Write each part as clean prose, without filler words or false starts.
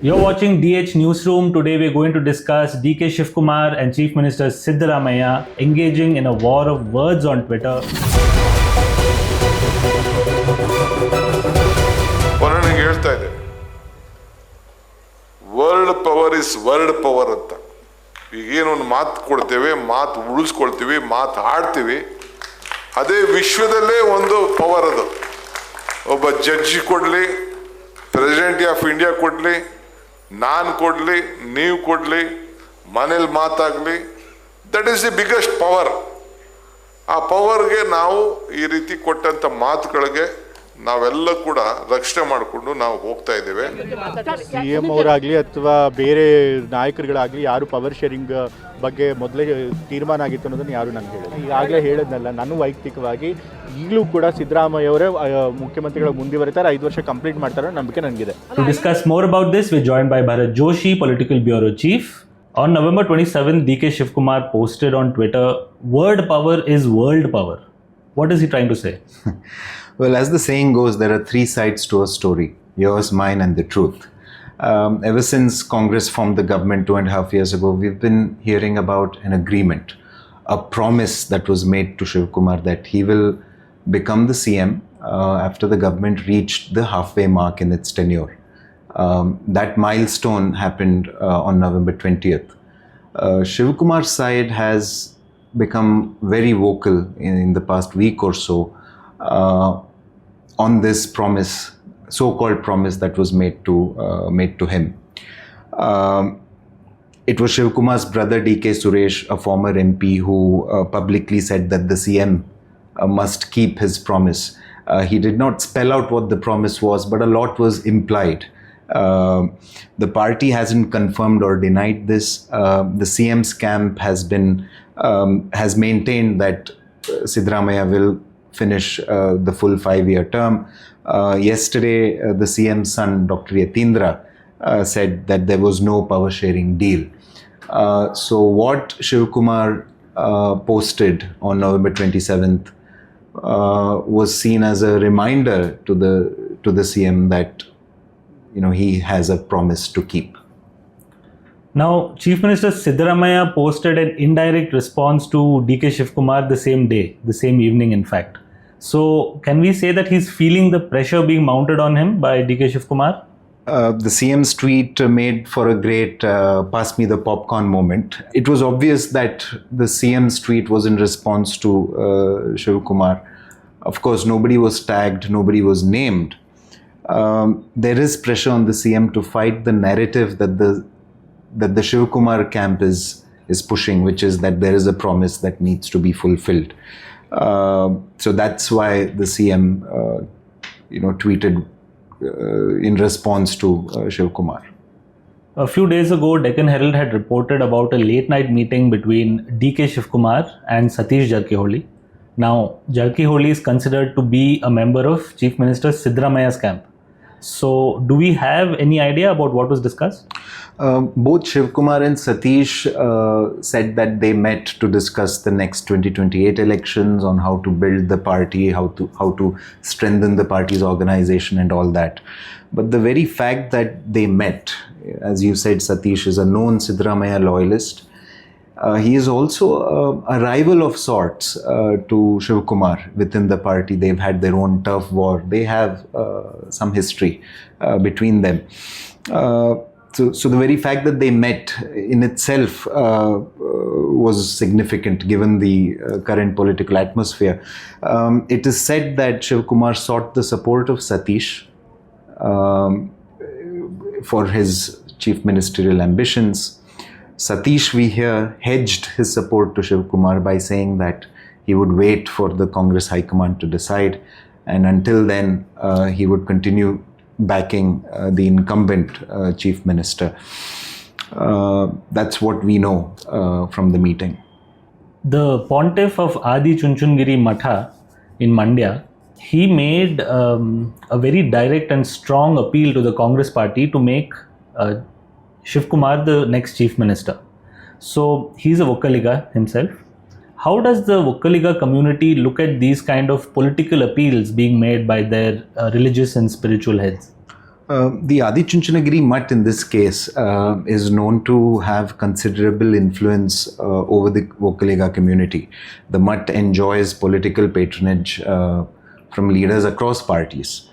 You're watching DH Newsroom. Today we're going to discuss DK Shivakumar and Chief Minister Siddaramaiah engaging in a war of words on Twitter. ನನಗೆ ಹೇಳ್ತಾ ಇದೆ world power is world power ಅಂತ. ಈಗೇನು ಒಂದು ಮಾತು ಕೊಡ್ತೇವೆ, ಮಾತು ಉಳಿಸ್ಕೊಳ್ತೀವಿ, ಮಾತು ಆಡ್ತೀವಿ, ಅದೇ ವಿಶ್ವದಲ್ಲೇ ಒಂದು ಪವರ್ ಅದು. ಒಬ್ಬ ಜಡ್ಜಿ ಕೊಡಲಿ, ಪ್ರೆಸಿಡೆಂಟ್ ಆಫ್ ಇಂಡಿಯಾ ಕೊಡಲಿ, ನಾನು ಕೊಡಲಿ, ನೀವು ಕೊಡಲಿ, ಮನೇಲಿ ಮಾತಾಗಲಿ, that is the biggest power. ಆ ಪವರ್ಗೆ ನಾವು ಈ ರೀತಿ ಕೊಟ್ಟಂಥ ಮಾತುಗಳಿಗೆ ನಾವೆಲ್ಲ ಕೂಡ ರಕ್ಷಣೆ ಮಾಡಿಕೊಂಡು ನಾವು ಹೋಗ್ತಾ ಇದ್ದೇವೆ. CM ಅವರಾಗಲಿ ಅಥವಾ ಬೇರೆ ನಾಯಕರುಗಳಾಗಲಿ ಯಾರು ಪವರ್ ಶೇರಿಂಗ್ ಬಗ್ಗೆ ಮೊದಲೇ ತೀರ್ಮಾನ ಆಗಿತ್ತು ಅನ್ನೋದನ್ನು ಯಾರು ನನಗೆ ಹೇಳಿಲ್ಲ. ಈಗಾಗಲೇ ಹೇಳಿದ್ನಲ್ಲ, ನಾನು ವೈಯಕ್ತಿಕವಾಗಿ ಈಗಲೂ ಕೂಡ ಸಿದ್ದರಾಮಯ್ಯ ಅವರೇ ಮುಖ್ಯಮಂತ್ರಿಗಳ ಮುಂದುವರಿತಾರೆ, 5 ವರ್ಷ ಕಂಪ್ಲೀಟ್ ಮಾಡ್ತಾರೆ ನಂಬಿಕೆ ನನಗಿದೆ. To discuss more about this, we're joined by Bharat Joshi, Political Bureau Chief. On November 27th, DK Shivakumar posted on Twitter, "Word power is world power." What is he trying to say? Well, as the saying goes, there are 3 sides to a story: yours, mine, and the truth. Ever since Congress formed the government 2.5 years ago, we've been hearing about an agreement, a promise that was made to Shivakumar that he will become the CM after the government reached the halfway mark in its tenure. That milestone happened on November 20th. Shivakumar's side has become very vocal in the past week or so on this promise, so-called promise that was made to him. It was Shivakumar's brother DK Suresh, a former MP, who publicly said that the CM must keep his promise. He did not spell out what the promise was, but a lot was implied. The party hasn't confirmed or denied this. The CM's camp has maintained that Siddaramaiah will finish the full 5-year term. Yesterday, the CM's son, Dr. Yatindra, said that there was no power sharing deal. So what Shivakumar posted on November 27th was seen as a reminder to the CM that he has a promise to keep. Now, Chief Minister Siddaramaiah posted an indirect response to DK Shivakumar the same day, the same evening in fact. So, can we say that he's feeling the pressure being mounted on him by DK Shivakumar? The CM's tweet made for a great pass me the popcorn moment. It was obvious that the CM's tweet was in response to Shivakumar. Of course, nobody was tagged, nobody was named. There is pressure on the CM to fight the narrative that the Shivakumar camp is pushing, which is that there is a promise that needs to be fulfilled. So that's why the CM, tweeted in response to Shivakumar. A few days ago, Deccan Herald had reported about a late-night meeting between DK Shivakumar and Satish Jarkiholi. Now, Jarkiholi is considered to be a member of Chief Minister Siddaramaiah's camp. So, do we have any idea about what was discussed? Both Shivakumar and Satish said that they met to discuss the next 2028 elections, on how to build the party, how to strengthen the party's organization and all that. But the very fact that they met, as you said, Satish is a known Siddaramaiah loyalist. He is also a rival of sorts to Shivakumar within the party. They've had their own turf war. They have some history between them. So the very fact that they met in itself was significant given the current political atmosphere. It is said that Shivakumar sought the support of Satish for his chief ministerial ambitions. Satish, we hear, hedged his support to Shivakumar by saying that he would wait for the Congress High Command to decide, and until then he would continue backing the incumbent chief minister. That's what we know from the meeting. The pontiff of Adi Chunchungiri Matha in Mandya, he made a very direct and strong appeal to the Congress party to make Shivakumar the next chief minister. So he's a Vokkaliga himself. How does the Vokkaliga community look at these kind of political appeals being made by their religious and spiritual heads? The Adi Chunchanagiri Mutt in this case is known to have considerable influence over the Vokkaliga community. The Mutt enjoys political patronage from leaders across parties.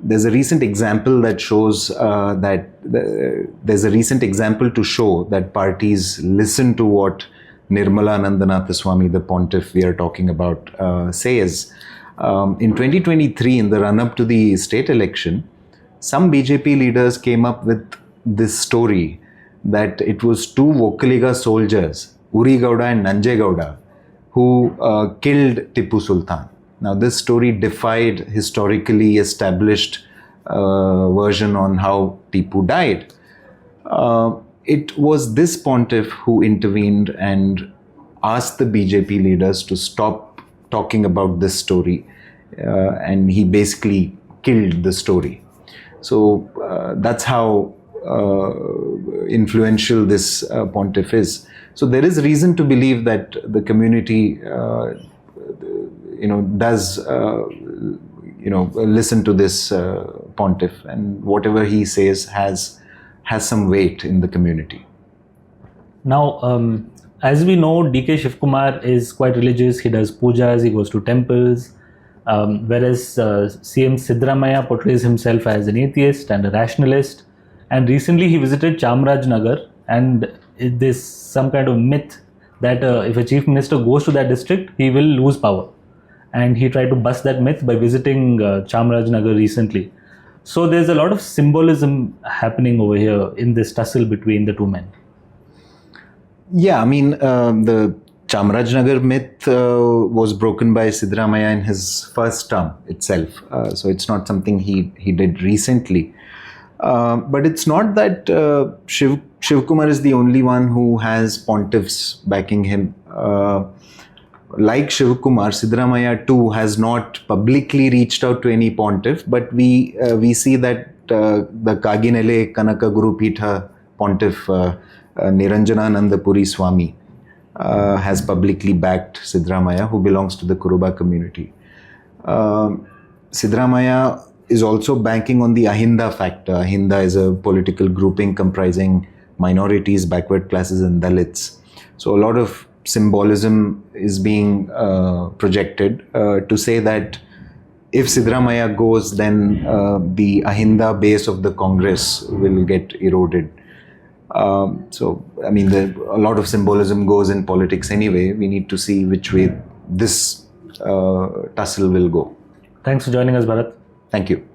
There's a recent example that shows there's a recent example to show that parties listen to what Nirmala Nandanathaswamy, the pontiff we are talking about, says. In 2023, in the run-up to the state election, some BJP leaders came up with this story that it was two Vokkaliga soldiers, Uri Gowda and Nanjay Gowda, who killed Tipu Sultan. Now, this story defied historically established version on how Tipu died. It was this pontiff who intervened and asked the BJP leaders to stop talking about this story, and he basically killed the story. So that's how influential this pontiff is. So there is reason to believe that the community does listen to this pontiff, and whatever he says has some weight in the community. Now, as we know, DK Shivakumar is quite religious. He does pujas, he goes to temples, whereas CM Siddaramaiah portrays himself as an atheist and a rationalist. And recently he visited Chamarajanagar, and there's some kind of myth that if a chief minister goes to that district, he will lose power. And he tried to bust that myth by visiting Chamarajanagar recently. So there's a lot of symbolism happening over here in this tussle between the two men. Yeah, I mean, the Chamarajanagar myth was broken by Siddaramaiah in his first term itself. So it's not something he did recently. But it's not that Shivakumar is the only one who has pontiffs backing him. Like Shivakumar, Siddaramaiah too has not publicly reached out to any pontiff, but we see that the Kaginele Kanaka Guru Pitha pontiff Niranjana Nandapuri Swami has publicly backed Siddaramaiah, who belongs to the Kuruba community. Siddaramaiah is also banking on the Ahinda factor. Ahinda is a political grouping comprising minorities, backward classes and Dalits. So a lot of symbolism is being projected to say that if Siddaramaiah goes, then the Ahinda base of the Congress will get eroded. So, I mean, a lot of symbolism goes in politics anyway. We need to see which way this tussle will go. Thanks for joining us, Bharat. Thank you.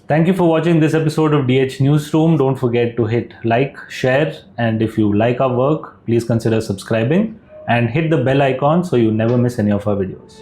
Thank you for watching this episode of DH Newsroom. Don't forget to hit like, share, and if you like our work, please consider subscribing and hit the bell icon so you never miss any of our videos.